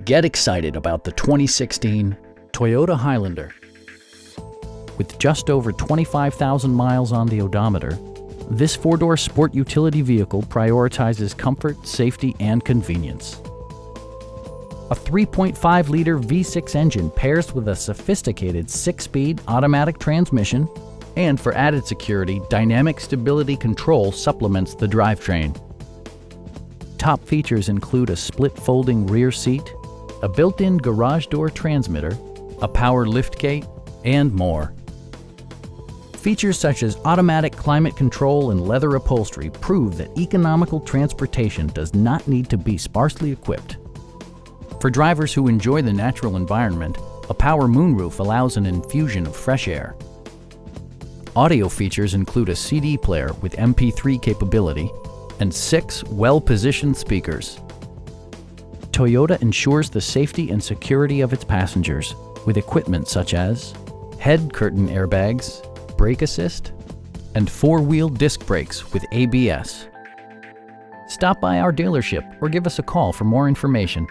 Get excited about the 2016 Toyota Highlander. With just over 25,000 miles on the odometer, this four-door sport utility vehicle prioritizes comfort, safety, and convenience. A 3.5-liter V6 engine pairs with a sophisticated 6-speed automatic transmission, and for added security, dynamic stability control supplements the drivetrain. Top features include a split folding rear seat, a built-in garage door transmitter, a power liftgate, and more. Features such as automatic climate control and leather upholstery prove that economical transportation does not need to be sparsely equipped. For drivers who enjoy the natural environment, a power moonroof allows an infusion of fresh air. Audio features include a CD player with MP3 capability and 6 well-positioned speakers. Toyota ensures the safety and security of its passengers with equipment such as head curtain airbags, brake assist, and 4-wheel disc brakes with ABS. Stop by our dealership or give us a call for more information.